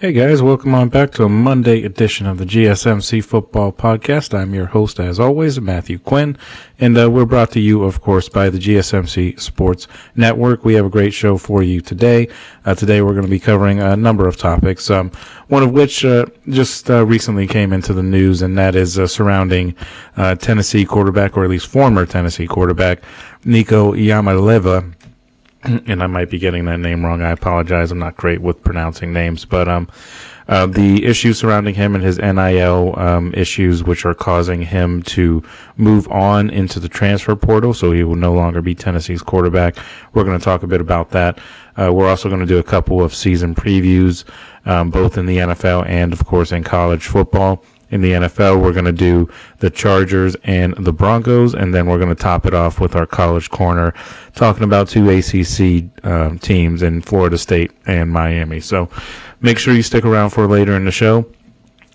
Hey guys, welcome on back to a Monday edition of the GSMC Football Podcast. I'm your host, as always, Matthew Quinn, and we're brought to you, of course, by the GSMC Sports Network. We have a great show for you today. Today we're going to be covering a number of topics, one of which just recently came into the news, and that is surrounding Tennessee quarterback, or at least former Tennessee quarterback, Nico Iamaleava. And I might be getting that name wrong. I apologize. I'm not great with pronouncing names, but the issues surrounding him and his NIL issues, which are causing him to move on into the transfer portal, so he will no longer be Tennessee's quarterback. We're going to talk a bit about that. We're also going to do a couple of season previews, both in the NFL and, of course, in college football. In the NFL, we're going to do the Chargers and the Broncos, and then we're going to top it off with our college corner, talking about two ACC teams in Florida State and Miami. So make sure you stick around for later in the show,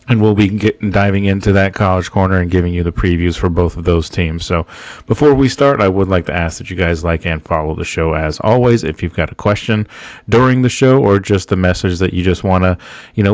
and we'll be diving into that college corner and giving you the previews for both of those teams. So before we start, I would like to ask that you guys like and follow the show as always. If you've got a question during the show or just a message that you just want to,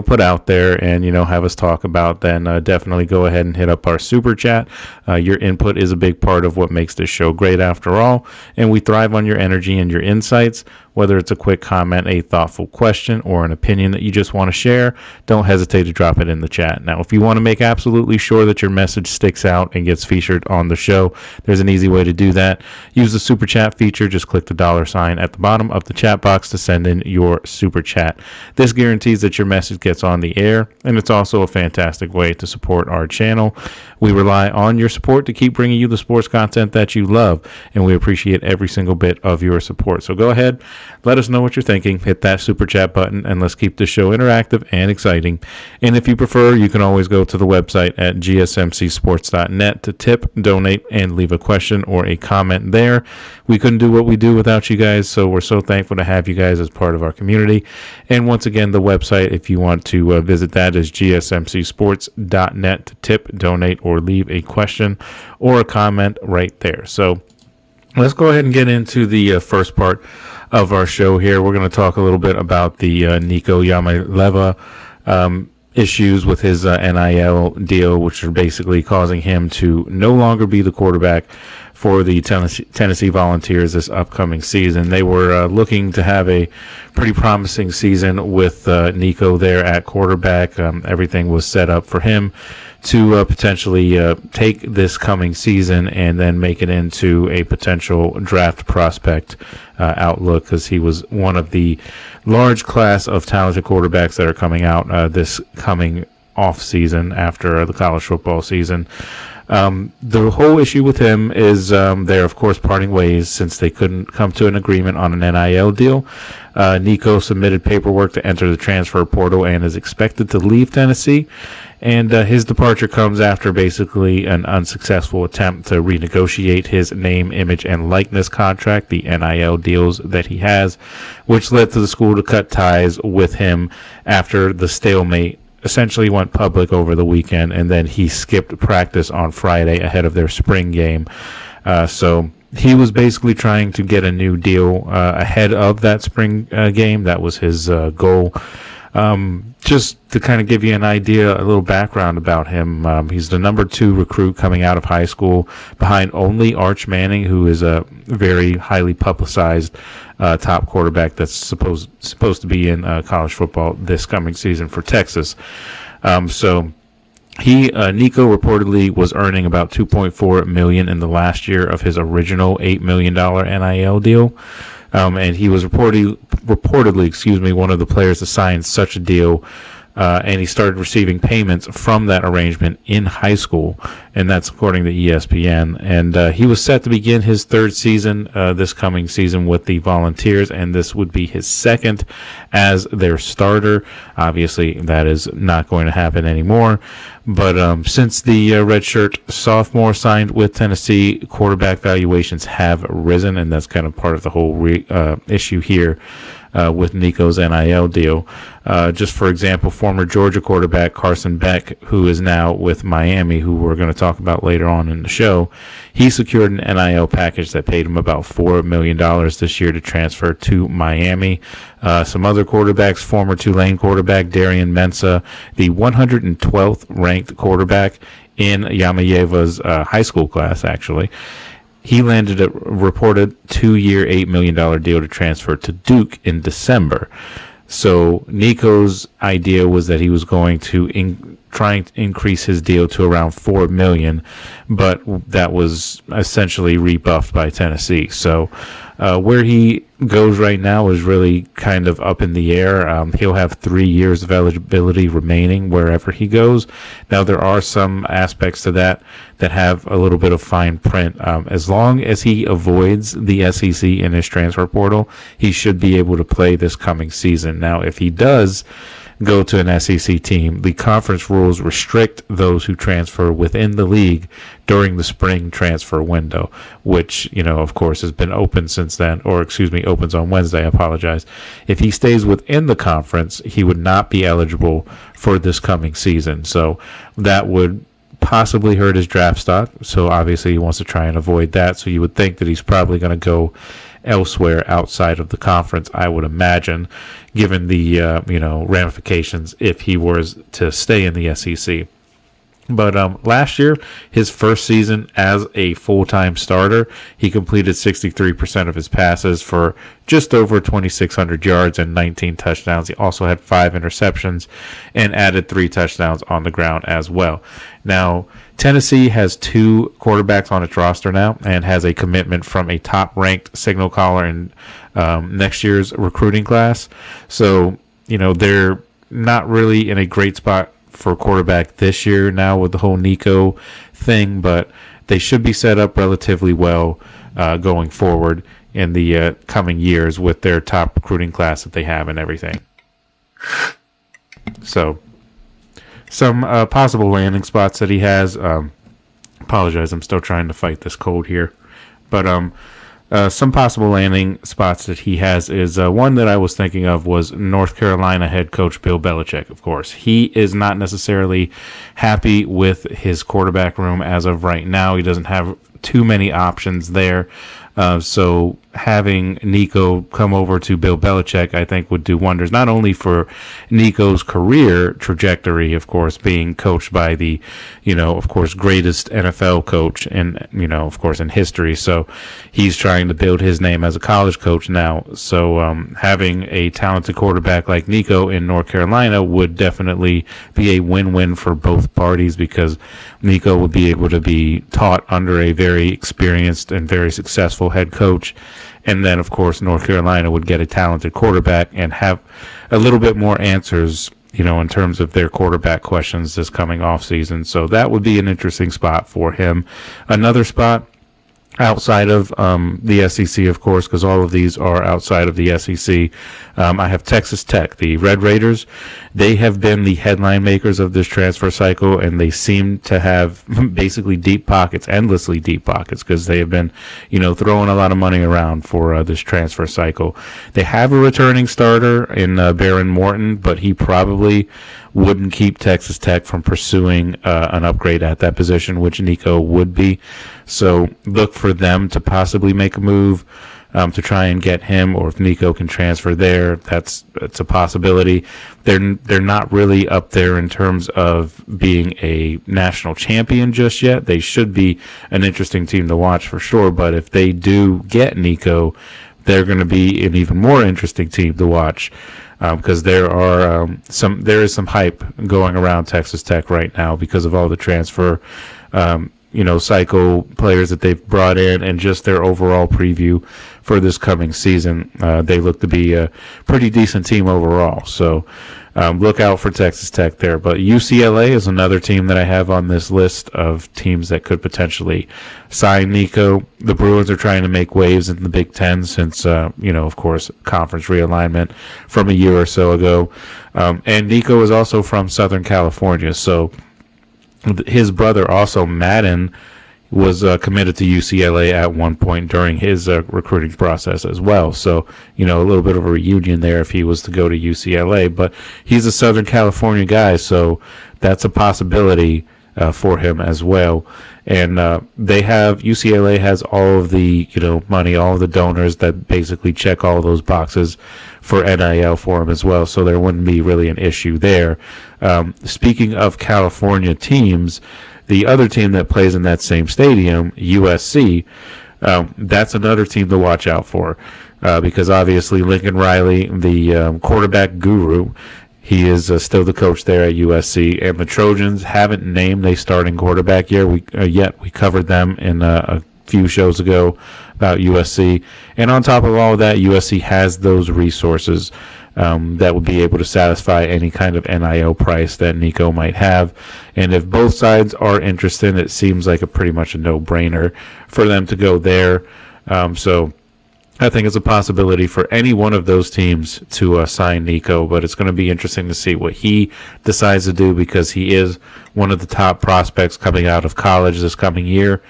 put out there and, have us talk about, then definitely go ahead and hit up our super chat. Your input is a big part of what makes this show great after all, and we thrive on your energy and your insights. Whether it's a quick comment, a thoughtful question, or an opinion that you just want to share, don't hesitate to drop it in the chat. Now, if you want to make absolutely sure that your message sticks out and gets featured on the show, there's an easy way to do that. Use the super chat feature. Just click the $ at the bottom of the chat box to send in your super chat. This guarantees that your message gets on the air, and it's also a fantastic way to support our channel. We rely on your support to keep bringing you the sports content that you love, and we appreciate every single bit of your support. So go ahead, let us know what you're thinking. Hit that super chat button, and let's keep the show interactive and exciting. And if you prefer, you can always go to the website at gsmcsports.net to tip, donate, and leave a question or a comment there. We couldn't do what we do without you guys, so we're so thankful to have you guys as part of our community. And once again, the website, if you want to visit that, is gsmcsports.net to tip, donate, or leave a question or a comment right there. So let's go ahead and get into the first part of our show here. We're going to talk a little bit about the Nico Iamaleava issues with his NIL deal, which are basically causing him to no longer be the quarterback for the Tennessee Volunteers this upcoming season. They were looking to have a pretty promising season with Nico there at quarterback. Everything was set up for him to potentially take this coming season and then make it into a potential draft prospect outlook, because he was one of the large class of talented quarterbacks that are coming out this coming off season after the college football season. The whole issue with him is they're, of course, parting ways since they couldn't come to an agreement on an NIL deal. Nico submitted paperwork to enter the transfer portal and is expected to leave Tennessee. And his departure comes after basically an unsuccessful attempt to renegotiate his name, image, and likeness contract, the NIL deals that he has, which led to the school to cut ties with him after the stalemate essentially went public over the weekend, and then he skipped practice on Friday ahead of their spring game. So he was basically trying to get a new deal ahead of that spring game. That was his goal. Just to kind of give you an idea, a little background about him, he's the number 2 recruit coming out of high school, behind only Arch Manning, who is a very highly publicized top quarterback that's supposed to be in college football this coming season for Texas. So Nico reportedly was earning about $2.4 million in the last year of his original $8 million NIL deal. And he was reportedly, one of the players to sign such a deal, and he started receiving payments from that arrangement in high school, and that's according to ESPN. And he was set to begin his third season this coming season with the Volunteers, and this would be his second as their starter. Obviously, that is not going to happen anymore. But since the redshirt sophomore signed with Tennessee, quarterback valuations have risen, and that's kind of part of the whole issue here. with Nico's NIL deal. Just for example, former Georgia quarterback Carson Beck, who is now with Miami, who we're going to talk about later on in the show, he secured an NIL package that paid him about $4 million this year to transfer to Miami. Some other quarterbacks, former Tulane quarterback Darian Mensah, the 112th ranked quarterback in Iamaleava's high school class, actually. He landed a reported 2-year, $8 million deal to transfer to Duke in December. So Nico's idea was that he was going to try and increase his deal to around $4 million, but that was essentially rebuffed by Tennessee. So where he goes right now is really kind of up in the air. He'll have 3 years of eligibility remaining wherever he goes. Now, there are some aspects to that have a little bit of fine print. As long as he avoids the SEC in his transfer portal, he should be able to play this coming season. Now, if he does go to an SEC team, the conference rules restrict those who transfer within the league during the spring transfer window, which, of course, has been open since then, opens on Wednesday. I apologize. If he stays within the conference, he would not be eligible for this coming season. So that would possibly hurt his draft stock. So obviously he wants to try and avoid that. So you would think that he's probably going to go elsewhere outside of the conference, I would imagine, given the ramifications if he was to stay in the SEC. But last year, his first season as a full-time starter, he completed 63% of his passes for just over 2,600 yards and 19 touchdowns. He also had 5 interceptions and added 3 touchdowns on the ground as well. Now, Tennessee has 2 quarterbacks on its roster now and has a commitment from a top-ranked signal caller in next year's recruiting class. So, they're not really in a great spot for quarterback this year now with the whole Nico thing, but they should be set up relatively well going forward in the coming years with their top recruiting class that they have and everything. So, some possible landing spots that he has. Apologize, I'm still trying to fight this cold here. But some possible landing spots that he has is one that I was thinking of was North Carolina head coach Bill Belichick, of course. He is not necessarily happy with his quarterback room as of right now. He doesn't have too many options there. So having Nico come over to Bill Belichick, I think, would do wonders, not only for Nico's career trajectory, of course, being coached by the, of course, greatest NFL coach in, of course, in history. So he's trying to build his name as a college coach now. So having a talented quarterback like Nico in North Carolina would definitely be a win-win for both parties, because Nico would be able to be taught under a very experienced and very successful head coach. And then, of course, North Carolina would get a talented quarterback and have a little bit more answers, in terms of their quarterback questions this coming off season. So that would be an interesting spot for him. Another spot outside of the SEC, of course, because all of these are outside of the SEC. I have Texas Tech, the Red Raiders. They have been the headline makers of this transfer cycle, and they seem to have basically deep pockets, endlessly deep pockets, because they have been, throwing a lot of money around for this transfer cycle. They have a returning starter in Baron Morton, but he probably wouldn't keep Texas Tech from pursuing an upgrade at that position, which Nico would be. So look for them to possibly make a move to try and get him, or if Nico can transfer there, that's a possibility. They're not really up there in terms of being a national champion just yet. They should be an interesting team to watch for sure, but if they do get Nico, they're going to be an even more interesting team to watch. Because there is some hype going around Texas Tech right now because of all the transfer, cycle players that they've brought in, and just their overall preview for this coming season. They look to be a pretty decent team overall. So look out for Texas Tech there. But UCLA is another team that I have on this list of teams that could potentially sign Nico. The Bruins are trying to make waves in the Big Ten since, of course, conference realignment from a year or so ago. And Nico is also from Southern California. So his brother, also Madden, was committed to UCLA at one point during his recruiting process as well. So, a little bit of a reunion there if he was to go to UCLA. But he's a Southern California guy, so that's a possibility for him as well. And UCLA has all of the, money, all of the donors that basically check all of those boxes for NIL for him as well. So there wouldn't be really an issue there. Speaking of California teams, the other team that plays in that same stadium, USC, that's another team to watch out for because obviously Lincoln Riley, the quarterback guru, he is still the coach there at USC, and the Trojans haven't named a starting quarterback yet. We covered them in a few shows ago about USC, and on top of all of that, USC has those resources that would be able to satisfy any kind of NIL price that Nico might have. And if both sides are interested, it seems like pretty much a no-brainer for them to go there. So I think it's a possibility for any one of those teams to sign Nico, but it's going to be interesting to see what he decides to do because he is one of the top prospects coming out of college this coming year.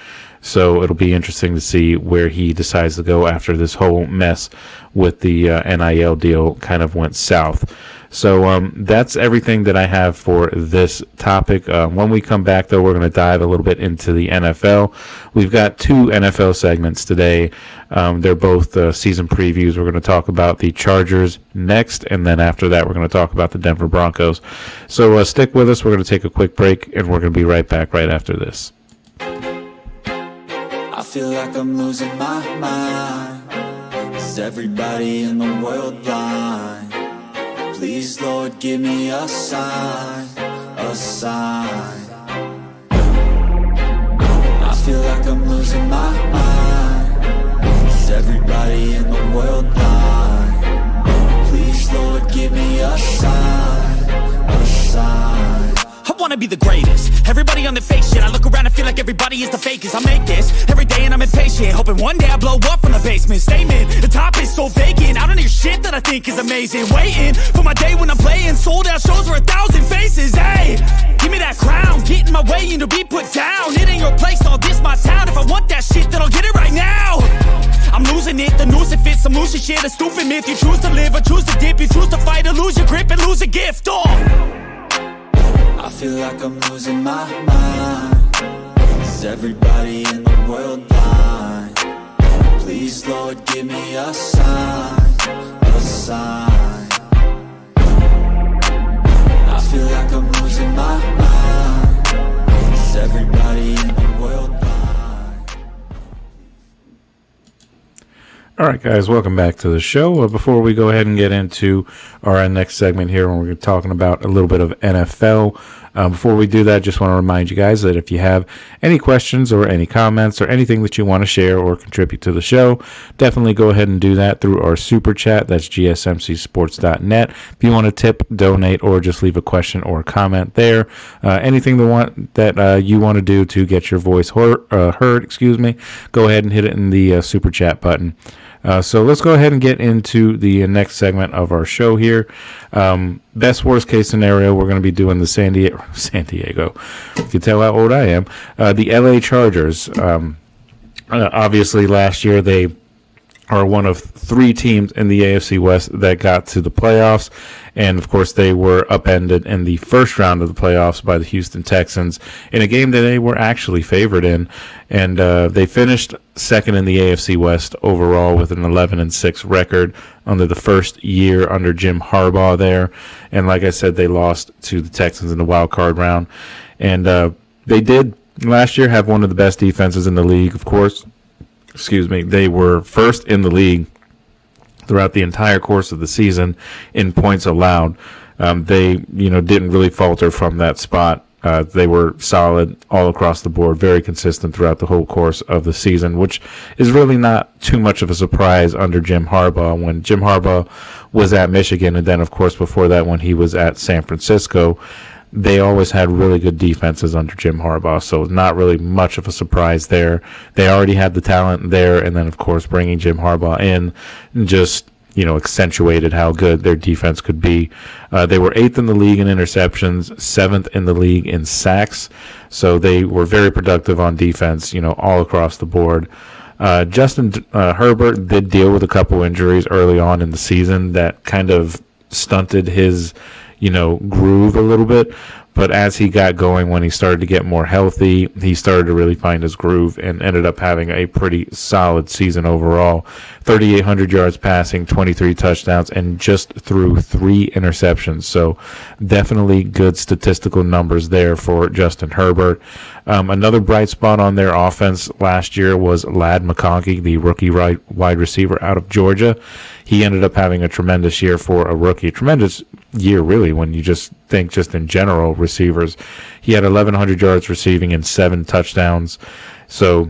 So it'll be interesting to see where he decides to go after this whole mess with the NIL deal kind of went south. So that's everything that I have for this topic. When we come back, though, we're going to dive a little bit into the NFL. We've got two NFL segments today. They're both season previews. We're going to talk about the Chargers next, and then after that, we're going to talk about the Denver Broncos. So stick with us. We're going to take a quick break, and we're going to be right back right after this. I feel like I'm losing my mind. Is everybody in the world blind? Please, Lord, give me a sign, a sign. I feel like I'm losing my mind. Is everybody in the world blind? Please, Lord, give me a sign, a sign. I wanna be the greatest. Everybody on the fake shit. I look around and feel like everybody is the fakest. I make this every day and I'm impatient, hoping one day I blow up from the basement. Statement, the top is so vacant. I don't hear shit that I think is amazing. Waiting for my day when I'm playing sold out shows for 1,000 faces. Hey, give me that crown, get in my way and to be put down. It ain't your place, all this my town. If I want that shit, then I'll get it right now. I'm losing it, the noose it fits. I'm losing shit, a stupid myth. You choose to live or choose to dip. You choose to fight or lose your grip and lose a gift. I feel like I'm losing my mind. Is everybody in the world blind? Please, Lord, give me a sign, a sign. I feel like I'm losing my mind. Is everybody in the world blind? All right, guys, welcome back to the show. Before we go ahead and get into our next segment here, when we're talking about a little bit of NFL, before we do that, just want to remind you guys that if you have any questions or any comments or anything that you want to share or contribute to the show, definitely go ahead and do that through our super chat. That's gsmcsports.net. If you want to tip, donate, or just leave a question or comment there, anything that you want to do to get your voice heard, go ahead and hit it in the super chat button. So let's go ahead and get into the next segment of our show here. Best worst case scenario, we're going to be doing the San Diego. You can tell how old I am. The LA Chargers. Obviously, last year they are one of three teams in the AFC West that got to the playoffs. And, of course, they were upended in the first round of the playoffs by the Houston Texans in a game that they were actually favored in. And they finished second in the AFC West overall with an 11-6 record under the first year under Jim Harbaugh there. And like I said, they lost to the Texans in the wild card round. And they did last year have one of the best defenses in the league, of course. They were first in the league throughout the entire course of the season in points allowed. They, didn't really falter from that spot. They were solid all across the board, very consistent throughout the whole course of the season, which is really not too much of a surprise under Jim Harbaugh. When Jim Harbaugh was at Michigan, and then, of course, before that when he was at San Francisco, they always had really good defenses under Jim Harbaugh, so not really much of a surprise there. They already had the talent there, and then, of course, bringing Jim Harbaugh in just accentuated how good their defense could be. They were 8th in the league in interceptions, 7th in the league in sacks. So they were very productive on defense, all across the board. Justin Herbert did deal with a couple injuries early on in the season that kind of stunted his, groove a little bit. But as he got going, when he started to get more healthy, he started to really find his groove and ended up having a pretty solid season overall. 3,800 yards passing, 23 touchdowns, and just threw 3 interceptions. So definitely good statistical numbers there for Justin Herbert. Another bright spot on their offense last year was Ladd McConkey, the rookie wide receiver out of Georgia. He ended up having a tremendous year for a rookie. A tremendous year, really, when you just think just in general receivers. He had 1,100 yards receiving and 7 touchdowns. So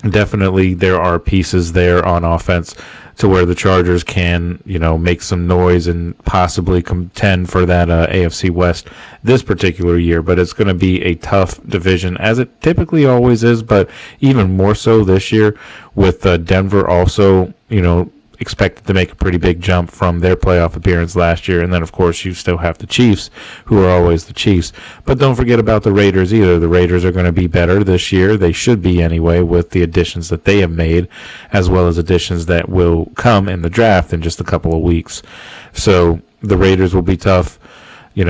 definitely there are pieces there on offense to where the Chargers can, make some noise and possibly contend for that AFC West this particular year. But it's going to be a tough division, as it typically always is, but even more so this year with Denver also, expected to make a pretty big jump from their playoff appearance last year. And then, of course, you still have the Chiefs, who are always the Chiefs. But don't forget about the Raiders either. The Raiders are going to be better this year. They should be anyway, with the additions that they have made, as well as additions that will come in the draft in just a couple of weeks. So the Raiders will be tough.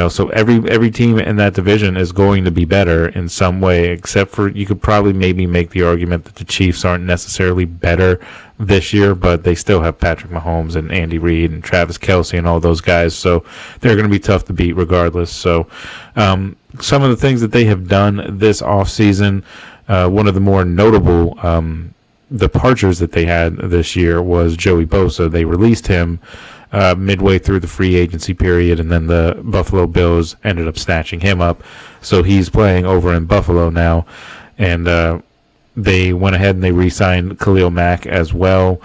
So every team in that division is going to be better in some way, except for you could probably maybe make the argument that the Chiefs aren't necessarily better this year, but they still have Patrick Mahomes and Andy Reid and Travis Kelce and all those guys. So they're going to be tough to beat regardless. So some of the things that they have done this offseason, one of the more notable departures that they had this year was Joey Bosa. They released him midway through the free agency period, and then the Buffalo Bills ended up snatching him up. So he's playing over in Buffalo now, and they went ahead and they re-signed Khalil Mack as well.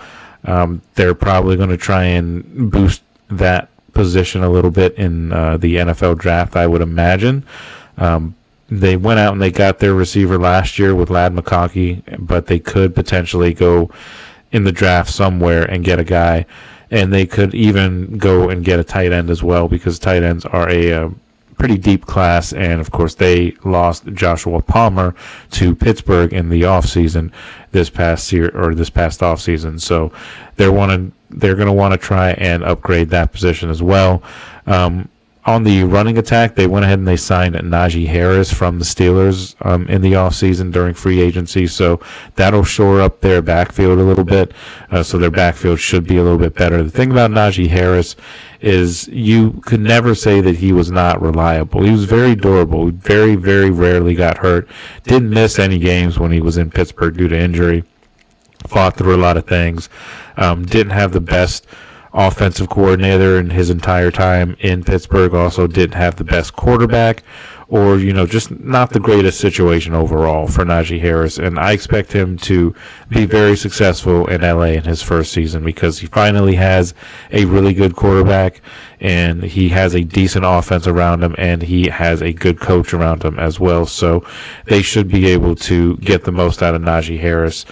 They're probably going to try and boost that position a little bit in the NFL draft, I would imagine. They went out and they got their receiver last year with Ladd McConkey, but they could potentially go in the draft somewhere and get a guy. And they could even go and get a tight end as well, because tight ends are a pretty deep class. And, of course, they lost Joshua Palmer to Pittsburgh in the offseason this past offseason. So they're going to want to try and upgrade that position as well. On the running attack, they went ahead and they signed Najee Harris from the Steelers in the offseason during free agency. So that'll shore up their backfield a little bit. So their backfield should be a little bit better. The thing about Najee Harris is you could never say that he was not reliable. He was very durable. Very, very rarely got hurt. Didn't miss any games when he was in Pittsburgh due to injury. Fought through a lot of things. Didn't have the best offensive coordinator in his entire time in Pittsburgh. Also didn't have the best quarterback, or just not the greatest situation overall for Najee Harris. And I expect him to be very successful in LA in his first season, because he finally has a really good quarterback, and he has a decent offense around him, and he has a good coach around him as well. So they should be able to get the most out of Najee Harris.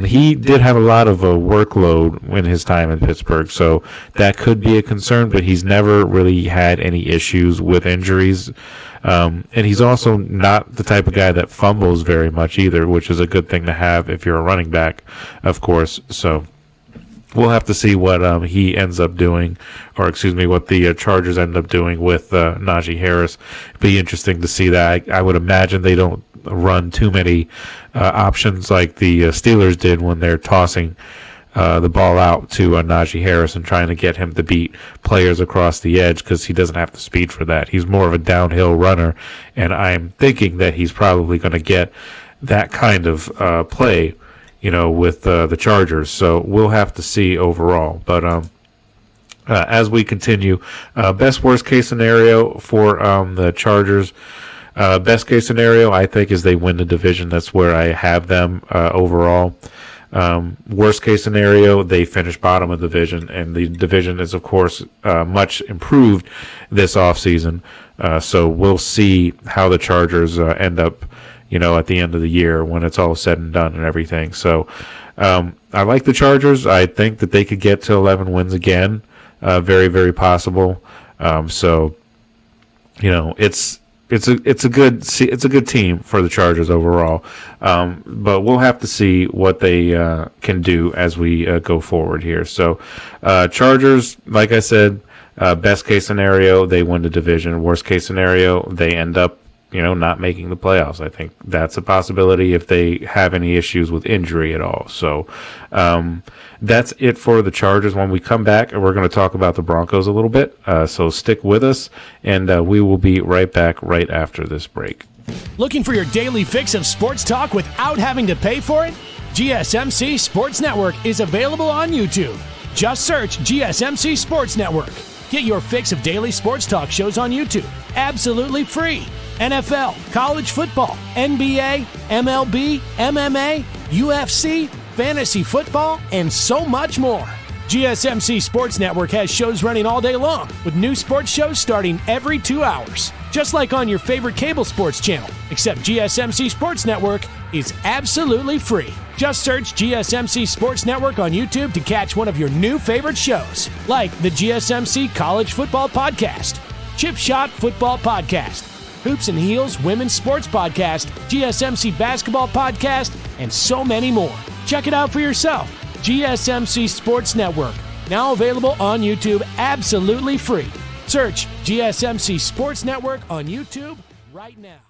He did have a lot of a workload in his time in Pittsburgh, so that could be a concern, but he's never really had any issues with injuries. And he's also not the type of guy that fumbles very much either, which is a good thing to have if you're a running back, of course. So we'll have to see what he ends up doing, or what the Chargers end up doing with Najee Harris. It'd be interesting to see that. I would imagine they don't run too many options like the Steelers did when they're tossing the ball out to Najee Harris and trying to get him to beat players across the edge, because he doesn't have the speed for that. He's more of a downhill runner, and I'm thinking that he's probably going to get that kind of play, with the Chargers. So we'll have to see overall. But as we continue, best worst case scenario for the Chargers. Best case scenario, I think, is they win the division. That's where I have them overall. Worst case scenario, they finish bottom of the division, and the division is, of course, much improved this offseason. So we'll see how the Chargers end up, at the end of the year when it's all said and done and everything. So I like the Chargers. I think that they could get to 11 wins again. Very, very possible. So it's a good team for the Chargers overall. But we'll have to see what they can do as we go forward here. So Chargers, like I said, best case scenario, they win the division. Worst case scenario, they end up not making the playoffs. I think that's a possibility if they have any issues with injury at all. So that's it for the Chargers. When we come back, we're going to talk about the Broncos a little bit. So stick with us, and we will be right back right after this break. Looking for your daily fix of sports talk without having to pay for it? GSMC Sports Network is available on YouTube. Just search GSMC Sports Network. Get your fix of daily sports talk shows on YouTube, absolutely free. NFL, college football, NBA, MLB, MMA, UFC, fantasy football, and so much more. GSMC Sports Network has shows running all day long, with new sports shows starting every 2 hours. Just like on your favorite cable sports channel, except GSMC Sports Network is absolutely free. Just search GSMC Sports Network on YouTube to catch one of your new favorite shows, like the GSMC College Football Podcast, Chip Shot Football Podcast, Hoops and Heels Women's Sports Podcast, GSMC Basketball Podcast, and so many more. Check it out for yourself. GSMC Sports Network, now available on YouTube absolutely free. Search GSMC Sports Network on YouTube right now.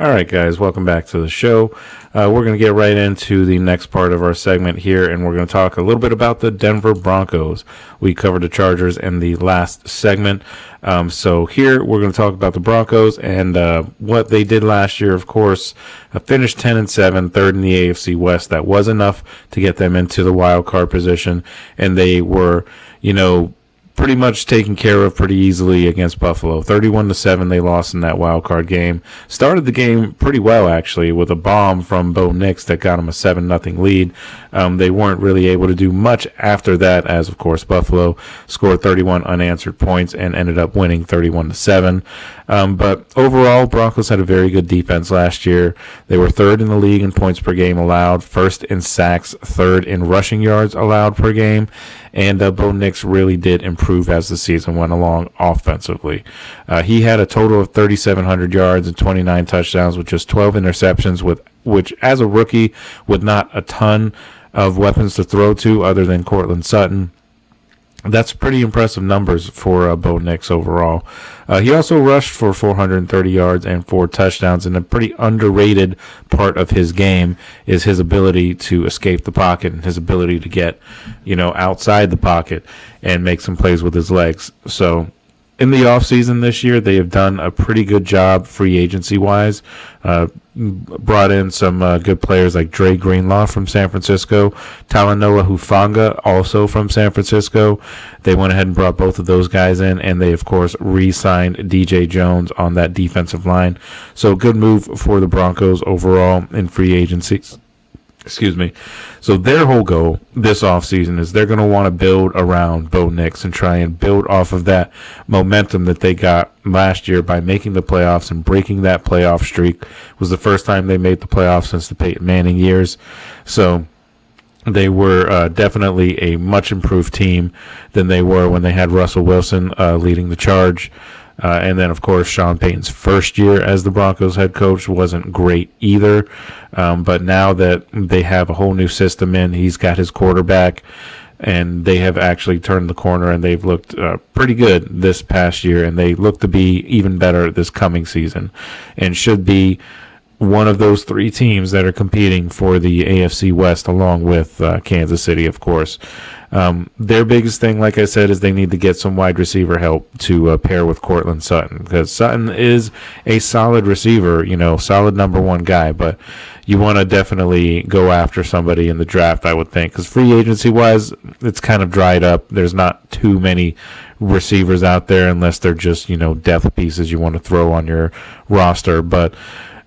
All right, guys, welcome back to the show. We're going to get right into the next part of our segment here, and we're going to talk a little bit about the Denver Broncos. We covered the Chargers in the last segment. So here we're going to talk about the Broncos and what they did last year. Of course, finished 10-7, third in the AFC West. That was enough to get them into the wild card position, and they were, pretty much taken care of pretty easily against Buffalo. 31-7, they lost in that wild card game. Started the game pretty well, actually, with a bomb from Bo Nix that got them a 7-0 lead. They weren't really able to do much after that, as of course Buffalo scored 31 unanswered points and ended up winning 31-7. But overall, Broncos had a very good defense last year. They were third in the league in points per game allowed, first in sacks, third in rushing yards allowed per game. And Bo Nix really did improve as the season went along offensively. He had a total of 3,700 yards and 29 touchdowns with just 12 interceptions, which as a rookie with not a ton of weapons to throw to other than Cortland Sutton. That's pretty impressive numbers for Bo Nix overall. He also rushed for 430 yards and 4 touchdowns, and a pretty underrated part of his game is his ability to escape the pocket and his ability to get, outside the pocket and make some plays with his legs. So in the offseason this year, they have done a pretty good job free agency-wise. Brought in some good players like Dre Greenlaw from San Francisco, Talanoa Hufanga also from San Francisco. They went ahead and brought both of those guys in, and they, of course, re-signed DJ Jones on that defensive line. So good move for the Broncos overall in free agency. So their whole goal this offseason is they're going to want to build around Bo Nix and try and build off of that momentum that they got last year by making the playoffs and breaking that playoff streak. It was the first time they made the playoffs since the Peyton Manning years. So they were definitely a much improved team than they were when they had Russell Wilson leading the charge. And then, of course, Sean Payton's first year as the Broncos head coach wasn't great either. But now that they have a whole new system in, he's got his quarterback, and they have actually turned the corner, and they've looked pretty good this past year, and they look to be even better this coming season and should be one of those 3 teams that are competing for the AFC West along with Kansas City, of course. Their biggest thing, like I said, is they need to get some wide receiver help to pair with Cortland Sutton, because Sutton is a solid receiver, solid number 1 guy, but you want to definitely go after somebody in the draft, I would think, because free agency-wise, it's kind of dried up. There's not too many receivers out there unless they're just, depth pieces you want to throw on your roster, but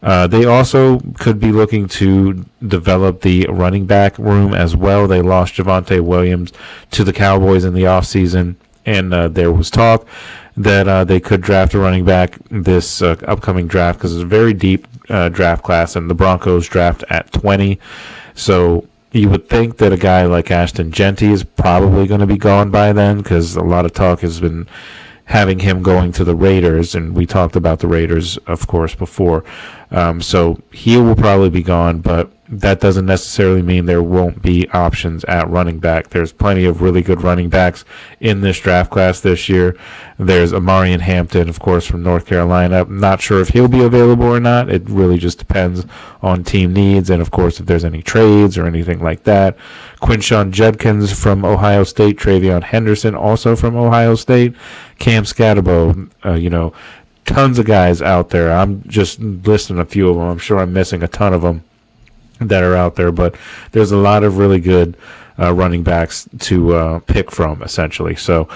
they also could be looking to develop the running back room as well. They lost Javonte Williams to the Cowboys in the offseason, and there was talk that they could draft a running back this upcoming draft, because it's a very deep draft class, and the Broncos draft at 20. So you would think that a guy like Ashton Jeanty is probably going to be gone by then, because a lot of talk has been having him going to the Raiders, and we talked about the Raiders, of course, before. So he will probably be gone, but that doesn't necessarily mean there won't be options at running back. There's plenty of really good running backs in this draft class this year. There's Amarian Hampton, of course, from North Carolina. I'm not sure if he'll be available or not. It really just depends on team needs, and, of course, if there's any trades or anything like that. Quinshon Judkins from Ohio State. Travion Henderson, also from Ohio State. Cam Scatterbo, tons of guys out there. I'm just listing a few of them. I'm sure I'm missing a ton of them that are out there, but there's a lot of really good running backs to pick from, essentially. So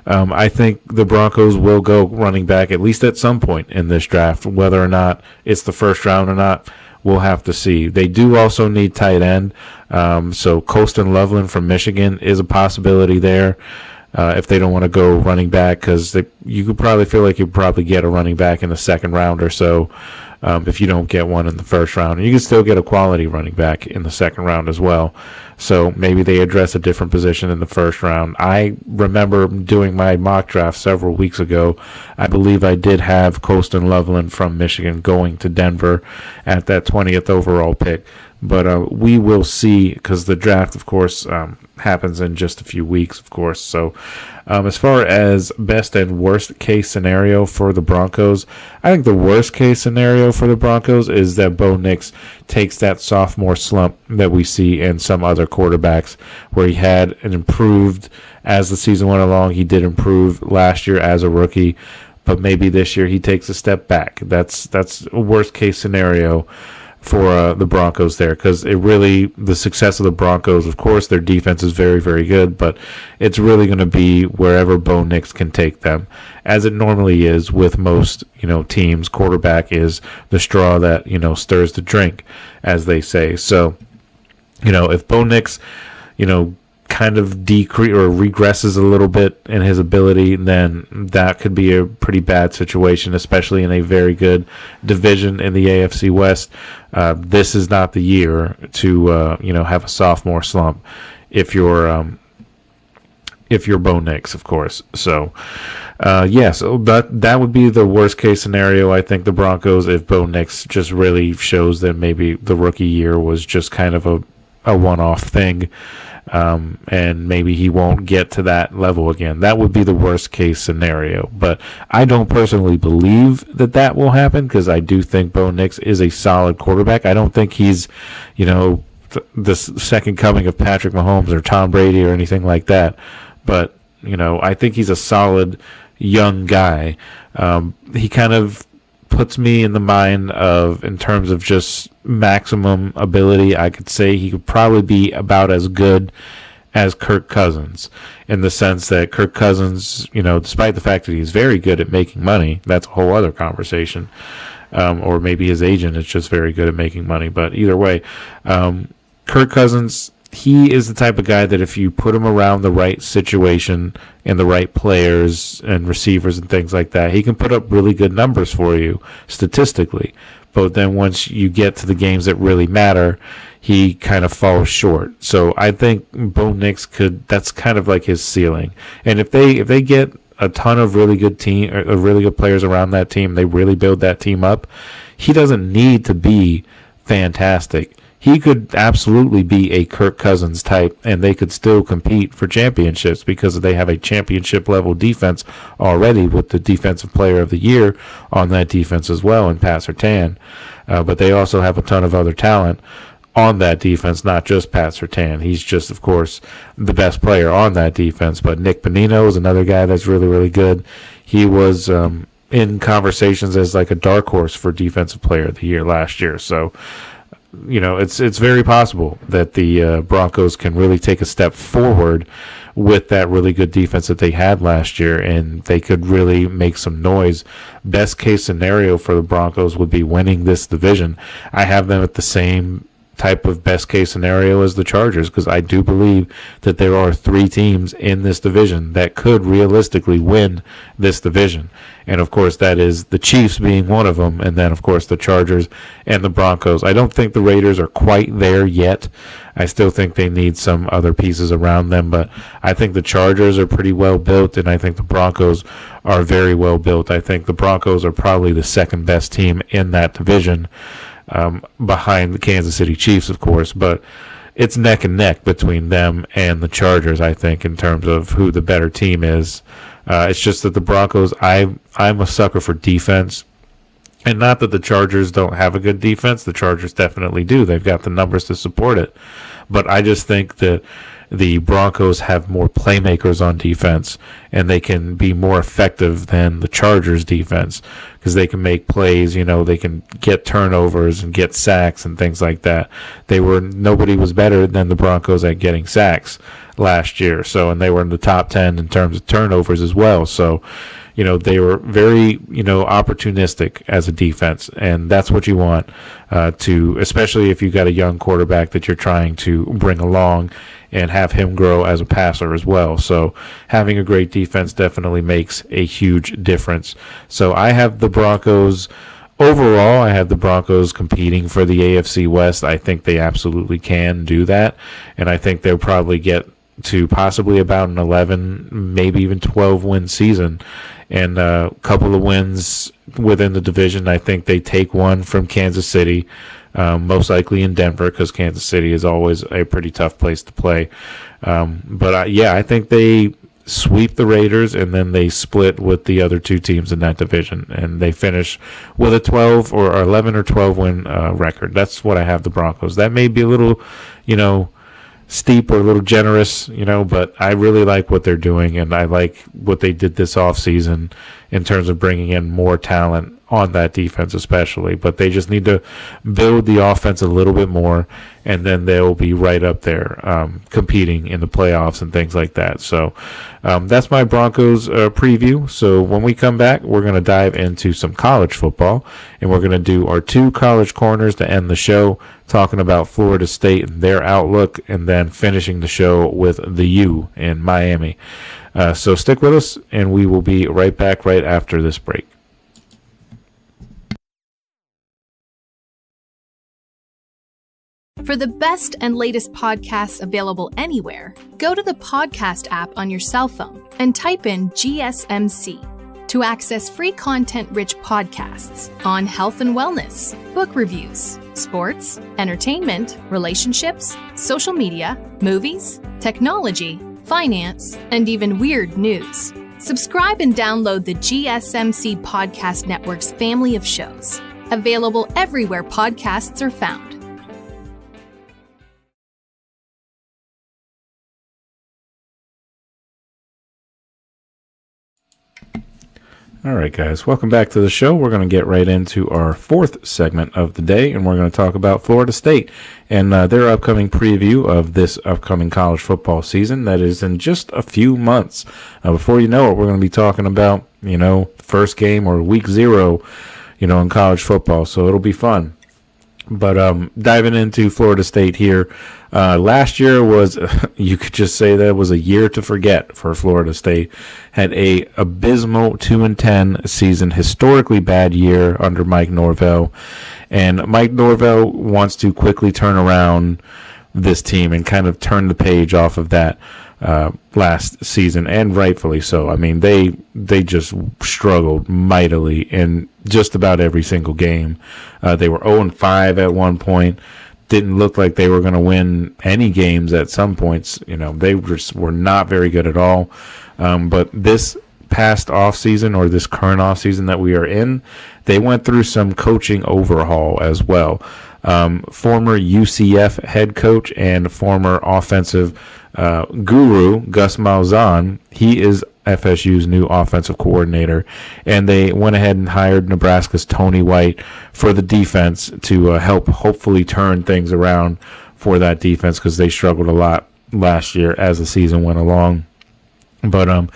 I think the Broncos will go running back at least at some point in this draft. Whether or not it's the first round or not, we'll have to see. They do also need tight end. So Colston Loveland from Michigan is a possibility there. If they don't want to go running back, because you could probably feel like you'd probably get a running back in the second round or so, if you don't get one in the first round. And you can still get a quality running back in the second round as well. So maybe they address a different position in the first round. I remember doing my mock draft several weeks ago. I believe I did have Colston Loveland from Michigan going to Denver at that 20th overall pick. But we will see, because the draft, of course, happens in just a few weeks, of course. So as far as best and worst case scenario for the Broncos, I think the worst case scenario for the Broncos is that Bo Nix takes that sophomore slump that we see in some other quarterbacks, where he had an improved as the season went along. He did improve last year as a rookie, but maybe this year he takes a step back. That's a worst case scenario for the Broncos there, because the success of the Broncos, of course, their defense is very, very good, but it's really going to be wherever Bo Nix can take them, as it normally is with most teams. Quarterback is the straw that stirs the drink, as they say. So if Bo Nix kind of decrease or regresses a little bit in his ability, then that could be a pretty bad situation, especially in a very good division in the AFC West. This is not the year to have a sophomore slump if you're Bo Nix, of course. So so that would be the worst case scenario. I think the Broncos, if Bo Nix just really shows that maybe the rookie year was just kind of a one-off thing, and maybe he won't get to that level again. That would be the worst case scenario. But I don't personally believe that will happen, because I do think Bo Nix is a solid quarterback. I don't think he's, the second coming of Patrick Mahomes or Tom Brady or anything like that. But, I think he's a solid young guy. He kind of puts me in the mind of, in terms of just maximum ability, I could say he could probably be about as good as Kirk Cousins, in the sense that Kirk Cousins, despite the fact that he's very good at making money, that's a whole other conversation, or maybe his agent is just very good at making money, but either way, Kirk Cousins, he is the type of guy that if you put him around the right situation and the right players and receivers and things like that, he can put up really good numbers for you statistically. But then once you get to the games that really matter, he kind of falls short. So I think Bo Nix that's kind of like his ceiling. And if they get a ton of really good really good players around that team, they really build that team up, he doesn't need to be fantastic. He could absolutely be a Kirk Cousins type, and they could still compete for championships, because they have a championship-level defense already, with the Defensive Player of the Year on that defense as well in Pat Surtain. But they also have a ton of other talent on that defense, not just Pat Surtain. He's just, of course, the best player on that defense. But Nick Bonino is another guy that's really, really good. He was in conversations as like a dark horse for Defensive Player of the Year last year. So it's very possible that the Broncos can really take a step forward with that really good defense that they had last year, and they could really make some noise. Best case scenario for the Broncos would be winning this division. I have them at the same type of best case scenario as the Chargers, because I do believe that there are 3 teams in this division that could realistically win this division. And of course that is the Chiefs being one of them, and then of course the Chargers and the Broncos. I don't think the Raiders are quite there yet. I still think they need some other pieces around them, but I think the Chargers are pretty well built, and I think the Broncos are very well built. I think the Broncos are probably the second best team in that division, behind the Kansas City Chiefs, of course, but it's neck and neck between them and the Chargers, I think, in terms of who the better team is. It's just that the Broncos, I'm a sucker for defense, and not that the Chargers don't have a good defense. The Chargers definitely do. They've got the numbers to support it, but I just think that the Broncos have more playmakers on defense, and they can be more effective than the Chargers defense because they can make plays. They can get turnovers and get sacks and things like that. Nobody was better than the Broncos at getting sacks last year. And they were in the top 10 in terms of turnovers as well. So, they were very, opportunistic as a defense, and that's what you want especially if you got a young quarterback that you're trying to bring along and have him grow as a passer as well. So having a great defense definitely makes a huge difference. So I have the Broncos. Overall, I have the Broncos competing for the AFC West. I think they absolutely can do that, and I think they'll probably get to possibly about an 11, maybe even 12-win season, and a couple of wins within the division. I think they take one from Kansas City, most likely in Denver, because Kansas City is always a pretty tough place to play. I think they sweep the Raiders, and then they split with the other 2 teams in that division, and they finish with a 12 or 11 or 12 win record. That's what I have the Broncos. That may be a little, steep or a little generous, but I really like what they're doing, and I like what they did this offseason in terms of bringing in more talent on that defense especially. But they just need to build the offense a little bit more, and then they'll be right up there competing in the playoffs and things like that. So that's my Broncos preview. So when we come back, we're going to dive into some college football, and we're going to do our 2 college corners to end the show, talking about Florida State and their outlook, and then finishing the show with the U in Miami. So stick with us, and we will be right back right after this break. For the best and latest podcasts available anywhere, go to the podcast app on your cell phone and type in GSMC to access free content-rich podcasts on health and wellness, book reviews, sports, entertainment, relationships, social media, movies, technology, finance, and even weird news. Subscribe and download the GSMC Podcast Network's family of shows, available everywhere podcasts are found. All right, guys, welcome back to the show. We're going to get right into our 4th segment of the day, and we're going to talk about Florida State and their upcoming preview of this upcoming college football season that is in just a few months. Before you know it, we're going to be talking about, first game or week 0, in college football, so it'll be fun. But diving into Florida State here, last year was, you could just say that it was a year to forget for Florida State. Had a abysmal 2-10 season, historically bad year under Mike Norvell. And Mike Norvell wants to quickly turn around this team and kind of turn the page off of that last season, and rightfully so. I mean, they just struggled mightily in just about every single game. They were 0-5 at one point. Didn't look like they were going to win any games at some points. They just were not very good at all. But this past offseason, or this current offseason that we are in, they went through some coaching overhaul as well. Former UCF head coach and former offensive guru, Gus Malzahn, he is FSU's new offensive coordinator, and they went ahead and hired Nebraska's Tony White for the defense to help hopefully turn things around for that defense, because they struggled a lot last year as the season went along. But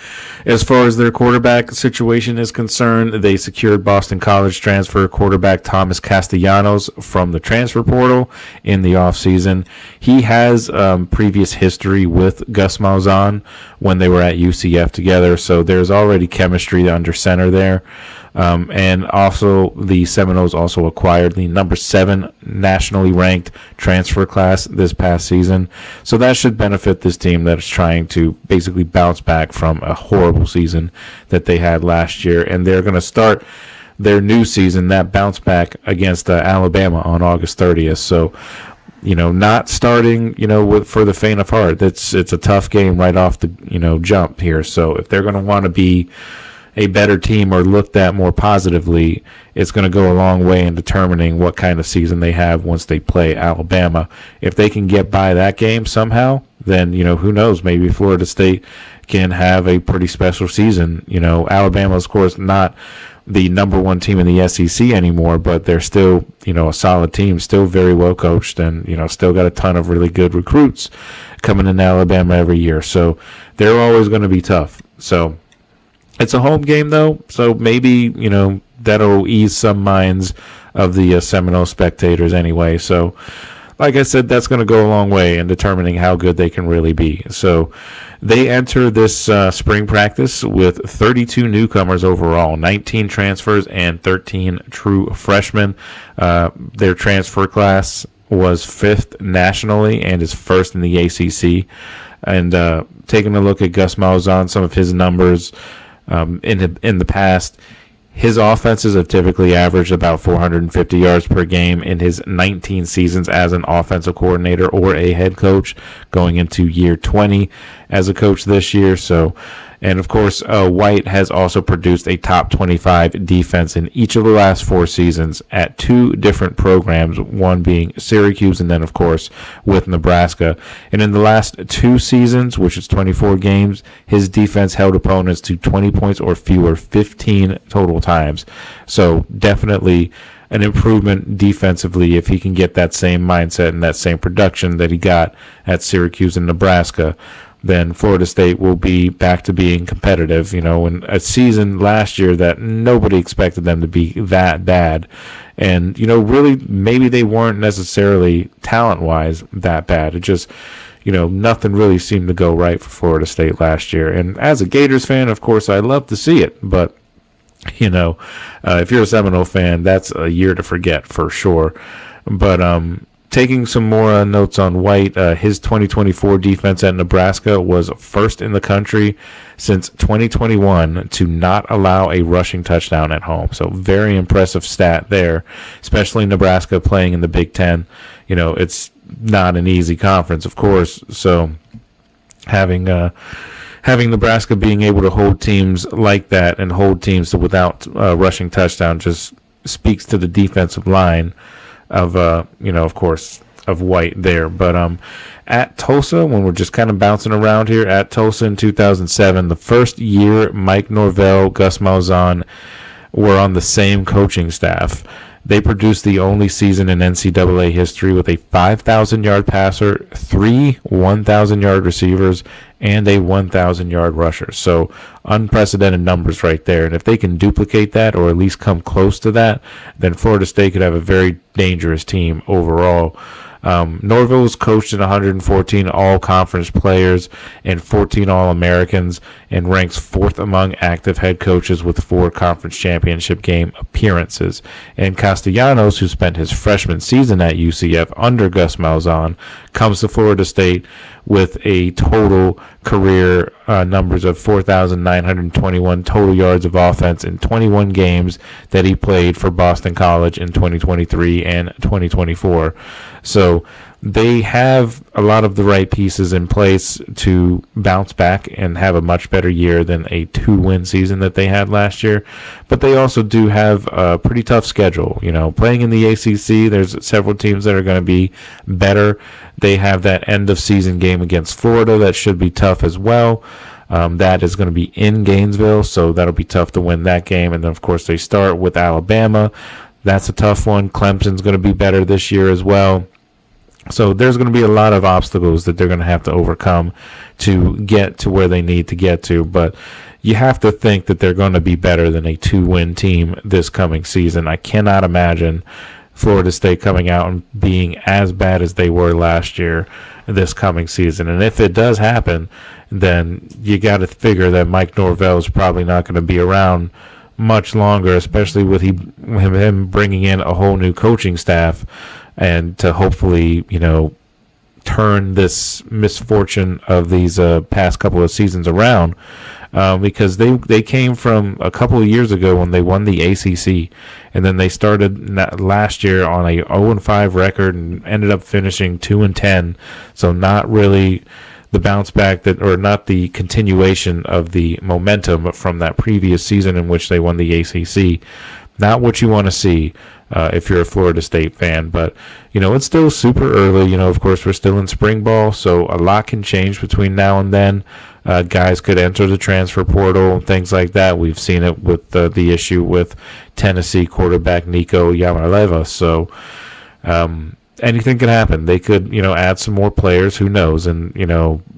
as far as their quarterback situation is concerned, they secured Boston College transfer quarterback Thomas Castellanos from the transfer portal in the offseason. He has previous history with Gus Malzahn when they were at UCF together, so there's already chemistry under center there. And also the Seminoles also acquired the number 7 nationally ranked transfer class this past season. So that should benefit this team that is trying to basically bounce back from a horrible season that they had last year. And they're going to start their new season, that bounce back, against Alabama on August 30th. So, not starting, for the faint of heart. It's a tough game right off the, jump here. So if they're going to want to be a better team or looked at more positively, it's going to go a long way in determining what kind of season they have once they play Alabama. If they can get by that game somehow, then, who knows, maybe Florida State can have a pretty special season. Alabama, of course, not the number 1 team in the SEC anymore, but they're still, a solid team, still very well coached, and, still got a ton of really good recruits coming in Alabama every year. So they're always going to be tough. So it's a home game, though, so maybe, that'll ease some minds of the Seminole spectators anyway. So, like I said, that's going to go a long way in determining how good they can really be. So they enter this spring practice with 32 newcomers overall, 19 transfers and 13 true freshmen. Their transfer class was 5th nationally and is 1st in the ACC. And taking a look at Gus Malzahn, some of his numbers, in the past, his offenses have typically averaged about 450 yards per game in his 19 seasons as an offensive coordinator or a head coach, going into year 20 as a coach this year. So, and of course, White has also produced a top 25 defense in each of the last 4 seasons at 2 different programs, one being Syracuse and then, of course, with Nebraska. And in the last 2 seasons, which is 24 games, his defense held opponents to 20 points or fewer 15 total times. So definitely an improvement defensively if he can get that same mindset and that same production that he got at Syracuse and Nebraska. Then Florida State will be back to being competitive, in a season last year that nobody expected them to be that bad. And, really, maybe they weren't necessarily talent-wise that bad. It just, nothing really seemed to go right for Florida State last year. And as a Gators fan, of course, I love to see it. But, if you're a Seminole fan, that's a year to forget for sure. But, taking some more notes on White, his 2024 defense at Nebraska was 1st in the country since 2021 to not allow a rushing touchdown at home. So very impressive stat there, especially Nebraska playing in the Big Ten. It's not an easy conference, of course. So having Nebraska being able to hold teams like that and hold teams without rushing touchdown just speaks to the defensive line of of course, of White there. But at Tulsa, when we're just kind of bouncing around here, at Tulsa in 2007, the first year Mike Norvell, Gus Malzahn were on the same coaching staff, they produced the only season in NCAA history with a 5,000-yard passer, 3 1,000-yard receivers, and a 1,000-yard rusher. So unprecedented numbers right there. And if they can duplicate that or at least come close to that, then Florida State could have a very dangerous team overall. Norvell was coached in 114 all-conference players and 14 All-Americans and ranks 4th among active head coaches with 4 conference championship game appearances. And Castellanos, who spent his freshman season at UCF under Gus Malzahn, comes to Florida State with a total career numbers of 4,921 total yards of offense in 21 games that he played for Boston College in 2023 and 2024. So they have a lot of the right pieces in place to bounce back and have a much better year than a 2-win season that they had last year. But they also do have a pretty tough schedule. Playing in the ACC, there's several teams that are going to be better. They have that end-of-season game against Florida that should be tough as well. That is going to be in Gainesville, so that'll be tough to win that game. And then, of course, they start with Alabama. That's a tough one. Clemson's going to be better this year as well. So there's going to be a lot of obstacles that they're going to have to overcome to get to where they need to get to. But you have to think that they're going to be better than a 2-win team this coming season. I cannot imagine Florida State coming out and being as bad as they were last year this coming season. And if it does happen, then you got to figure that Mike Norvell is probably not going to be around much longer, especially with him bringing in a whole new coaching staff and to hopefully, turn this misfortune of these past couple of seasons around. Because they came from a couple of years ago when they won the ACC, and then they started last year on a 0-5 record and ended up finishing 2-10. So not really the bounce back or not the continuation of the momentum from that previous season in which they won the ACC. Not what you want to see if you're a Florida State fan, but it's still super early. Of course, we're still in spring ball, so a lot can change between now and then. Guys could enter the transfer portal and things like that. We've seen it with the issue with Tennessee quarterback Nico Iamaleava. So anything could happen. They could, add some more players. Who knows? And,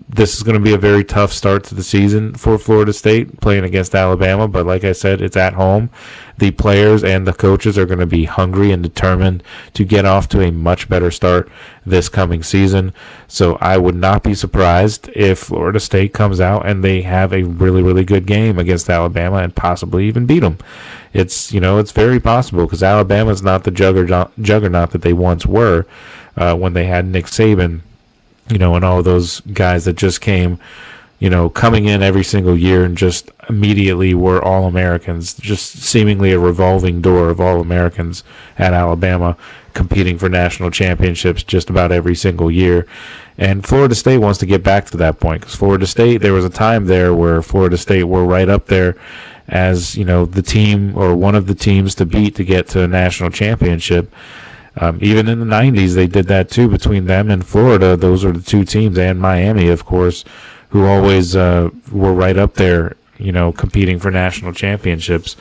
this is going to be a very tough start to the season for Florida State playing against Alabama. But like I said, it's at home. The players and the coaches are going to be hungry and determined to get off to a much better start this coming season. So I would not be surprised if Florida State comes out and they have a really, really good game against Alabama and possibly even beat them. It's very possible because Alabama is not the juggernaut that they once were when they had Nick Saban, and all those guys that just came, coming in every single year and just immediately were All-Americans, just seemingly a revolving door of All-Americans at Alabama, competing for national championships just about every single year. And Florida State wants to get back to that point because Florida State, there was a time there where Florida State were right up there as, the team or one of the teams to beat to get to a national championship. Even in the 90s, they did that too between them and Florida. Those are the two teams, and Miami, of course, who always were right up there, competing for national championships.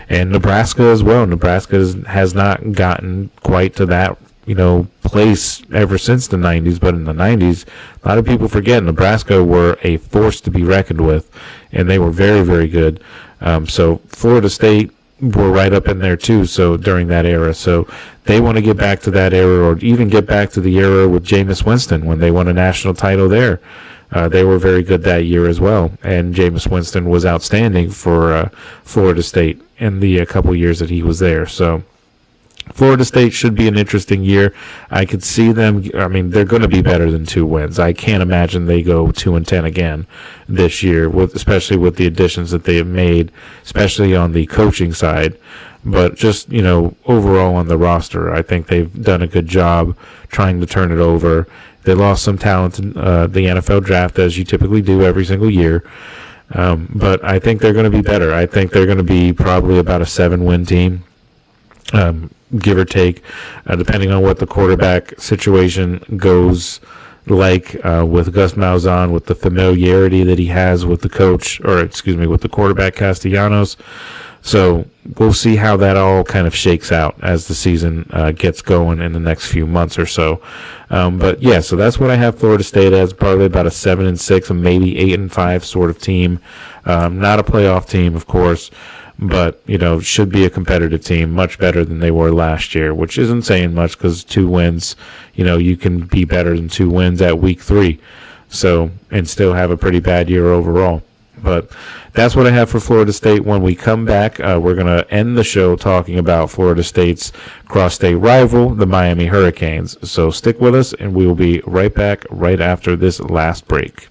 And Nebraska as well. Nebraska has not gotten quite to that, place ever since the 90s. But in the 90s, a lot of people forget Nebraska were a force to be reckoned with, and they were very, very good. So Florida State were right up in there too, so during that era. So they want to get back to that era, or even get back to the era with Jameis Winston when they won a national title there. They were very good that year as well, and Jameis Winston was outstanding for Florida State in the couple years that he was there. So Florida State should be an interesting year. I could see them, they're going to be better than 2 wins. I can't imagine they go 2-10 again this year, especially with the additions that they have made, especially on the coaching side. But just, overall on the roster, I think they've done a good job trying to turn it over. They lost some talent in the NFL draft, as you typically do every single year. But I think they're going to be better. I think they're going to be probably about a 7-win team. Give or take, depending on what the quarterback situation goes like with Gus Malzahn, with the familiarity that he has with the with the quarterback Castellanos. So we'll see how that all kind of shakes out as the season gets going in the next few months or so. But yeah, so that's what I have Florida State as, probably about a 7-6, and maybe 8-5 sort of team. Not a playoff team, of course, but, should be a competitive team, much better than they were last year, which isn't saying much because 2 wins, you can be better than 2 wins at week 3, so, and still have a pretty bad year overall. But that's what I have for Florida State. When we come back, we're going to end the show talking about Florida State's cross-state rival, the Miami Hurricanes. So stick with us, and we will be right back right after this last break.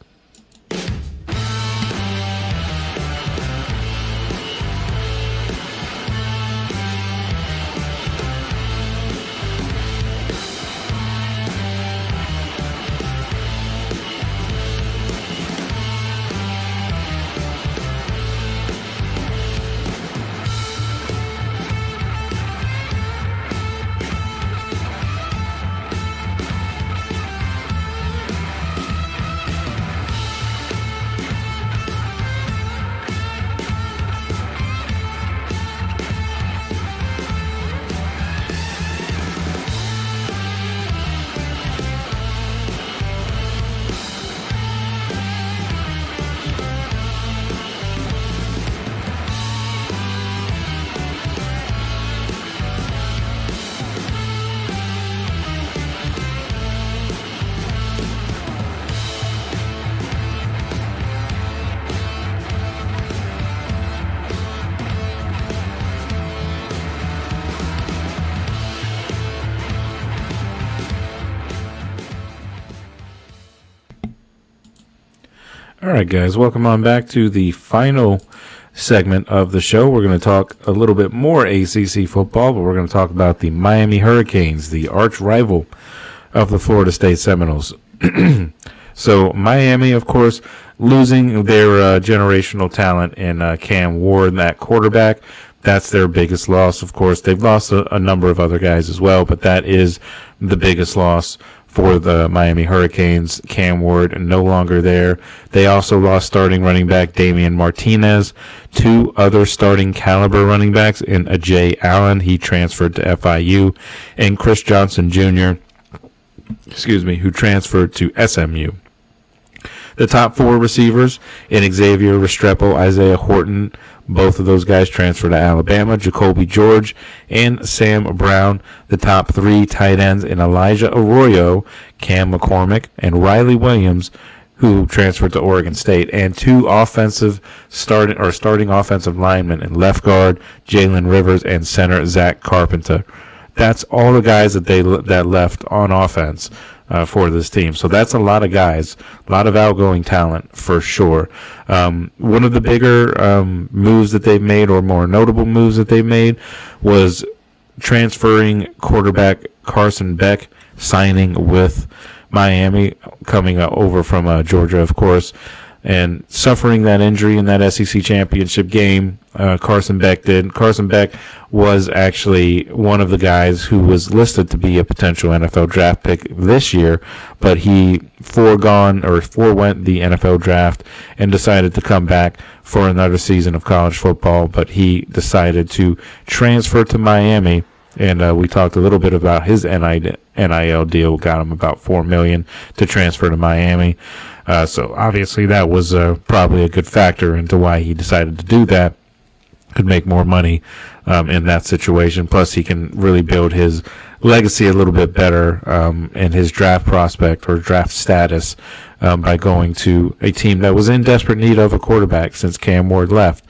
All right, guys, welcome on back to the final segment of the show. We're going to talk a little bit more ACC football, but we're going to talk about the Miami Hurricanes, the arch rival of the Florida State Seminoles. So Miami, of course, losing their generational talent in Cam Ward, that quarterback. That's their biggest loss, of course. They've lost a number of other guys as well, but that is the biggest loss for the Miami Hurricanes. Cam Ward no longer there. They also lost starting running back Damian Martinez, 2 other starting caliber running backs in Ajay Allen. He transferred to FIU, and Chris Johnson Jr., who transferred to SMU. The top 4 receivers in Xavier Restrepo, Isaiah Horton, both of those guys transferred to Alabama. Jacoby George and Sam Brown. The top 3 tight ends in Elijah Arroyo, Cam McCormick, and Riley Williams, who transferred to Oregon State, and 2 starting offensive linemen in left guard Jalen Rivers and center Zach Carpenter. That's all the guys that left on offense for this team. So that's a lot of guys, a lot of outgoing talent for sure. One of the bigger moves that they've made, or more notable moves that they've made, was transferring quarterback Carson Beck, signing with Miami, coming over from Georgia, of course, and suffering that injury in that SEC championship game. Carson Beck did. Carson Beck was actually one of the guys who was listed to be a potential NFL draft pick this year, but he forewent the NFL draft and decided to come back for another season of college football, but he decided to transfer to Miami. And we talked a little bit about his NIL deal, got him about $4 million to transfer to Miami. So obviously that was probably a good factor into why he decided to do that. Could make more money in that situation. Plus, he can really build his legacy a little bit better and his draft prospect or draft status by going to a team that was in desperate need of a quarterback since Cam Ward left.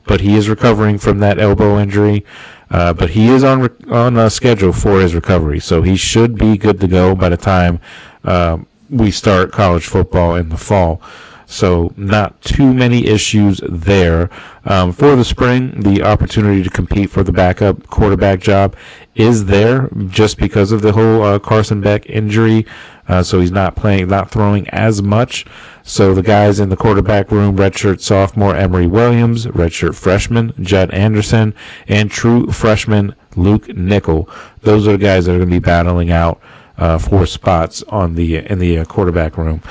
But he is recovering from that elbow injury. But he is on schedule for his recovery, so he should be good to go by the time we start college football in the fall. So not too many issues there. For the spring, the opportunity to compete for the backup quarterback job is there just because of the whole Carson Beck injury. So he's not throwing as much. So the guys in the quarterback room, redshirt sophomore Emory Williams, redshirt freshman Judd Anderson, and true freshman Luke Nickel. Those are the guys that are going to be battling out for spots in the quarterback room.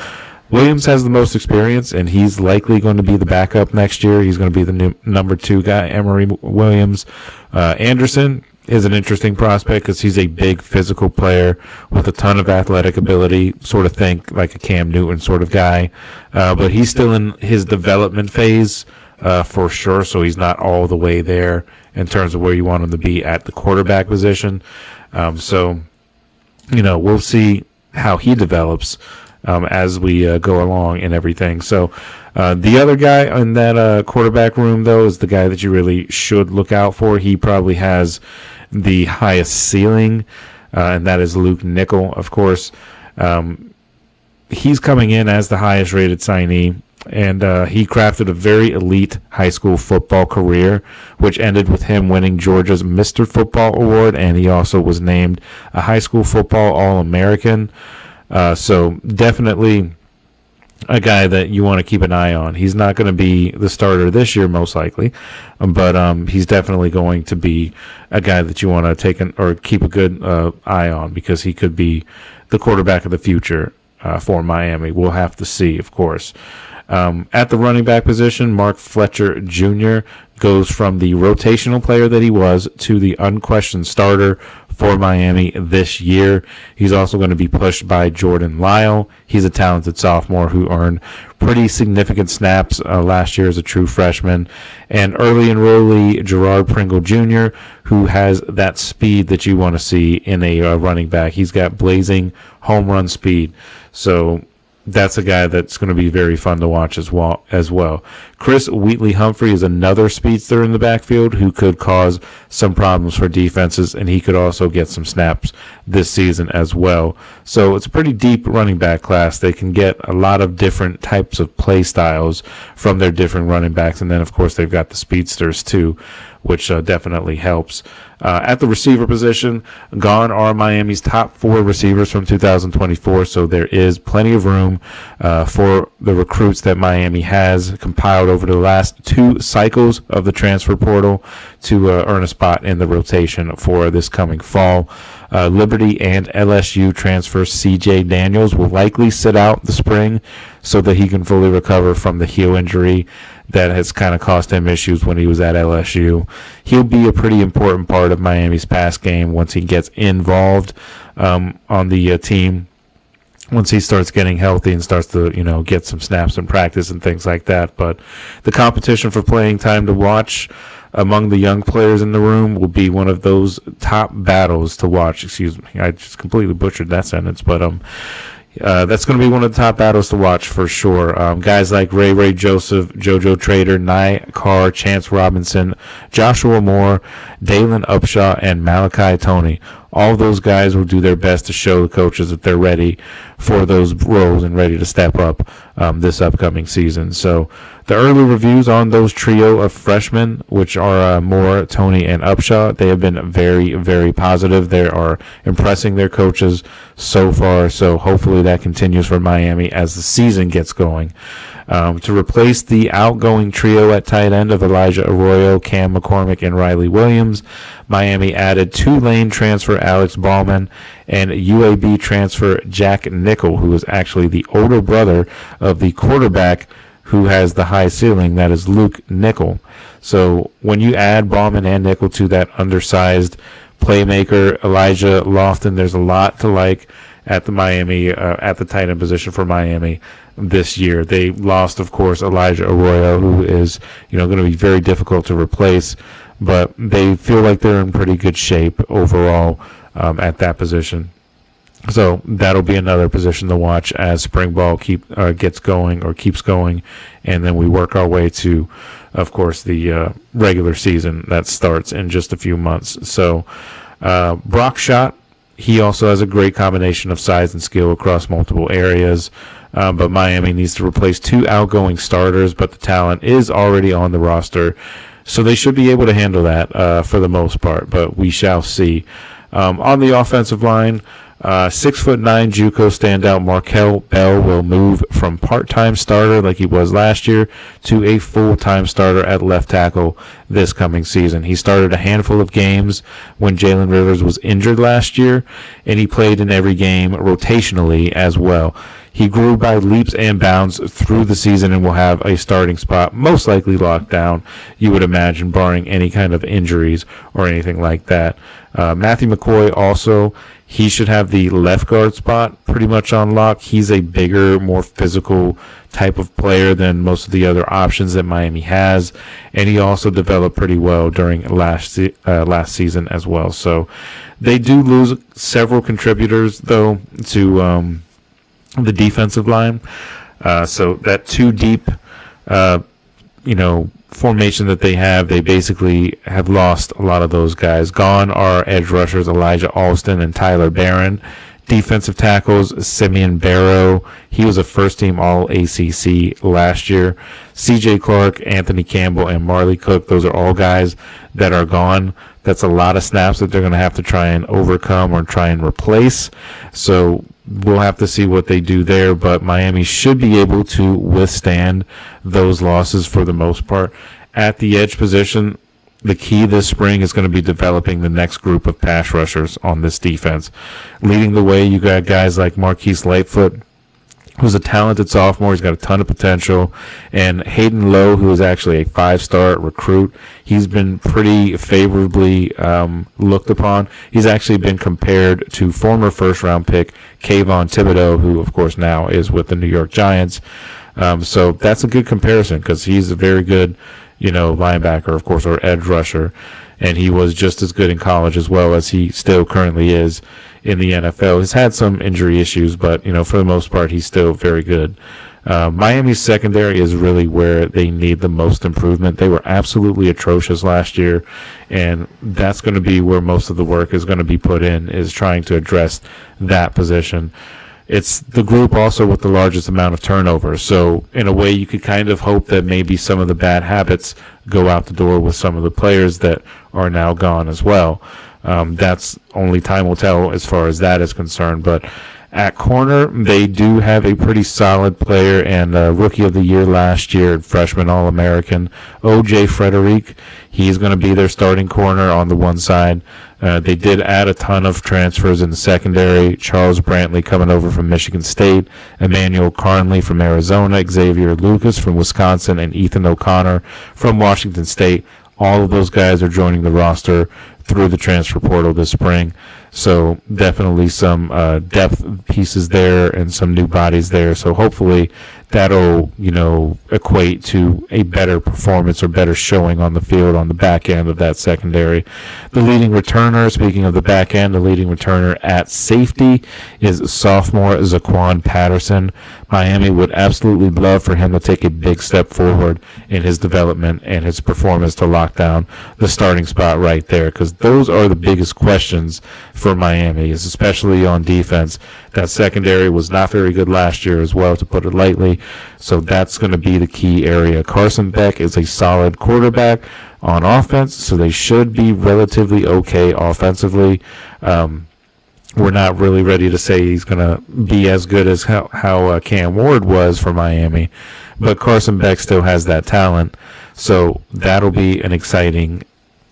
Williams has the most experience, and he's likely going to be the backup next year. He's going to be the number 2 guy, Emory Williams. Anderson is an interesting prospect because he's a big physical player with a ton of athletic ability, sort of think like a Cam Newton sort of guy. But he's still in his development phase for sure, so he's not all the way there in terms of where you want him to be at the quarterback position. So, we'll see how he develops as we go along and everything. So the other guy in that quarterback room, though, is the guy that you really should look out for. He probably has the highest ceiling, and that is Luke Nickel, of course. He's coming in as the highest rated signee, and he crafted a very elite high school football career, which ended with him winning Georgia's Mr. Football Award, and he also was named a high school football All-American. So definitely a guy that you want to keep an eye on. He's not going to be the starter this year, most likely, but he's definitely going to be a guy that you want to keep a good eye on, because he could be the quarterback of the future for Miami. We'll have to see, of course. At the running back position, Mark Fletcher Jr. goes from the rotational player that he was to the unquestioned starter for Miami this year. He's also going to be pushed by Jordan Lyle. He's a talented sophomore who earned pretty significant snaps last year as a true freshman. And early enrollee Gerard Pringle Jr., who has that speed that you want to see in a running back. He's got blazing home run speed. So that's a guy that's going to be very fun to watch as well. Chris Wheatley-Humphrey is another speedster in the backfield who could cause some problems for defenses, and he could also get some snaps this season as well. So it's a pretty deep running back class. They can get a lot of different types of play styles from their different running backs, and then, of course, they've got the speedsters too, which definitely helps. At the receiver position, gone are Miami's top 4 receivers from 2024, so there is plenty of room for the recruits that Miami has compiled over the last 2 cycles of the transfer portal to earn a spot in the rotation for this coming fall. Liberty and LSU transfer C.J. Daniels will likely sit out the spring so that he can fully recover from the heel injury that has kind of cost him issues when he was at LSU. He'll be a pretty important part of Miami's pass game once he gets involved on the team, once he starts getting healthy and starts to, get some snaps in practice and things like that. But the competition for playing time to watch among the young players in the room will be one of those top battles to watch. Excuse me, I just completely butchered that sentence, but that's going to be one of the top battles to watch for sure. Guys like Ray Joseph, JoJo Trader, Nye Carr, Chance Robinson, Joshua Moore, Dalen Upshaw, and Malachi Toney. All of those guys will do their best to show the coaches that they're ready for those roles and ready to step up this upcoming season. So the early reviews on those trio of freshmen, which are Moore, Toney, and Upshaw, they have been very, very positive. They are impressing their coaches so far, so hopefully that continues for Miami as the season gets going. To replace the outgoing trio at tight end of Elijah Arroyo, Cam McCormick, and Riley Williams, Miami added Tulane transfer Alex Ballman and UAB transfer Jack Nickel, who is actually the older brother of the quarterback who has the high ceiling, that is Luke Nickel. So when you add Ballman and Nickel to that undersized playmaker, Elijah Lofton, there's a lot to like at the Miami, at the tight end position for Miami this year. They lost, of course, Elijah Arroyo, who is, going to be very difficult to replace, but they feel like they're in pretty good shape overall at that position. So that'll be another position to watch as spring ball keeps going, and then we work our way to, of course, the regular season that starts in just a few months. So Brock Schott, he also has a great combination of size and skill across multiple areas, but Miami needs to replace 2 outgoing starters, but the talent is already on the roster, so they should be able to handle that for the most part, but we shall see. On the offensive line, 6'9" JUCO standout Markel Bell will move from part-time starter like he was last year to a full-time starter at left tackle this coming season. He started a handful of games when Jalen Rivers was injured last year, and he played in every game rotationally as well. He grew by leaps and bounds through the season and will have a starting spot most likely locked down, you would imagine, barring any kind of injuries or anything like that. Matthew McCoy also, he should have the left guard spot pretty much on lock. He's a bigger, more physical type of player than most of the other options that Miami has, and he also developed pretty well during last season as well. So they do lose several contributors, though, to the defensive line. So that 2 deep, formation that they basically have lost a lot of those guys. Gone are edge rushers Elijah Alston and Tyler Barron. Defensive tackles Simeon Barrow. He was a first-team All-ACC last year. C.J. Clark, Anthony Campbell, and Marley Cook, those are all guys that are gone. That's a lot of snaps that they're going to have to try and overcome or try and replace. So we'll have to see what they do there, but Miami should be able to withstand those losses for the most part. At the edge position, the key this spring is going to be developing the next group of pass rushers on this defense. Leading the way, you got guys like Marquise Lightfoot, who's a talented sophomore. He's got a ton of potential. And Hayden Lowe, who is actually a 5-star recruit. He's been pretty favorably looked upon. He's actually been compared to former first-round pick Kayvon Thibodeau, who, of course, now is with the New York Giants. So that's a good comparison because he's a very good linebacker, of course, or edge rusher. And he was just as good in college as well as he still currently is in the NFL. He's had some injury issues, but, for the most part, he's still very good. Miami's secondary is really where they need the most improvement. They were absolutely atrocious last year, and that's going to be where most of the work is going to be put in, is trying to address that position. It's the group also with the largest amount of turnovers. So in a way, you could kind of hope that maybe some of the bad habits go out the door with some of the players that are now gone as well. That's only time will tell as far as that is concerned. But at corner, they do have a pretty solid player and Rookie of the Year last year, freshman All-American, O.J. Frederick. He's going to be their starting corner on the one side. They did add a ton of transfers in the secondary. Charles Brantley coming over from Michigan State, Emmanuel Carnley from Arizona, Xavier Lucas from Wisconsin, and Ethan O'Connor from Washington State. All of those guys are joining the roster through the transfer portal this spring. So definitely some depth pieces there and some new bodies there. So hopefully that'll, equate to a better performance or better showing on the field on the back end of that secondary. The leading returner, speaking of the back end, the leading returner at safety is sophomore Zaquan Patterson. Miami would absolutely love for him to take a big step forward in his development and his performance to lock down the starting spot right there, because those are the biggest questions for Miami, is especially on defense. That secondary was not very good last year as well, to put it lightly, so that's going to be the key area. Carson Beck is a solid quarterback on offense, so they should be relatively okay offensively. We're not really ready to say he's going to be as good as how Cam Ward was for Miami, but Carson Beck still has that talent, so that'll be an exciting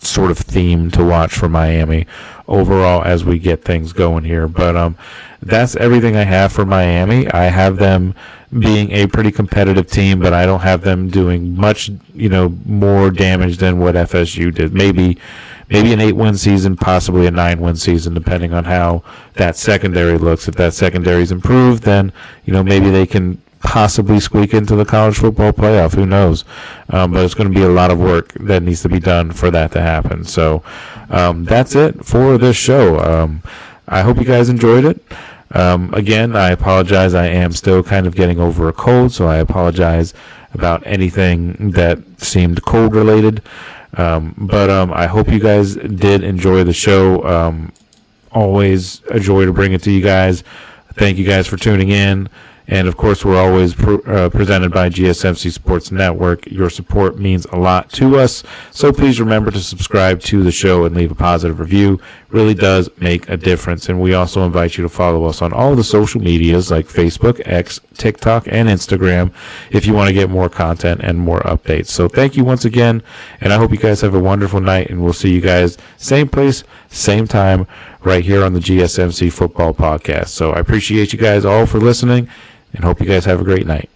sort of theme to watch for Miami overall as we get things going here. But that's everything I have for Miami. I have them being a pretty competitive team, but I don't have them doing much, more damage than what FSU did. Maybe an 8-win season, possibly a 9-win season, depending on how that secondary looks. If that secondary's improved, then, maybe they can possibly squeak into the college football playoff. Who knows? But it's going to be a lot of work that needs to be done for that to happen. So that's it for this show. I hope you guys enjoyed it. Again, I apologize. I am still kind of getting over a cold, so I apologize about anything that seemed cold related. But I hope you guys did enjoy the show. Always a joy to bring it to you guys. Thank you guys for tuning in. And, of course, we're always presented by GSMC Sports Network. Your support means a lot to us, so please remember to subscribe to the show and leave a positive review. Really does make a difference. And we also invite you to follow us on all the social medias like Facebook, X, TikTok, and Instagram if you want to get more content and more updates. So thank you once again, and I hope you guys have a wonderful night, and we'll see you guys same place, same time, right here on the GSMC Football Podcast. So I appreciate you guys all for listening, and hope you guys have a great night.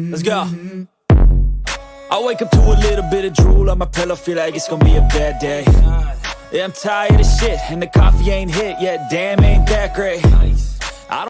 Let's go. I wake up to a little bit of drool on my pillow, feel like it's gonna be a bad day. Yeah, I'm tired of shit, and the coffee ain't hit yet, damn, ain't that great.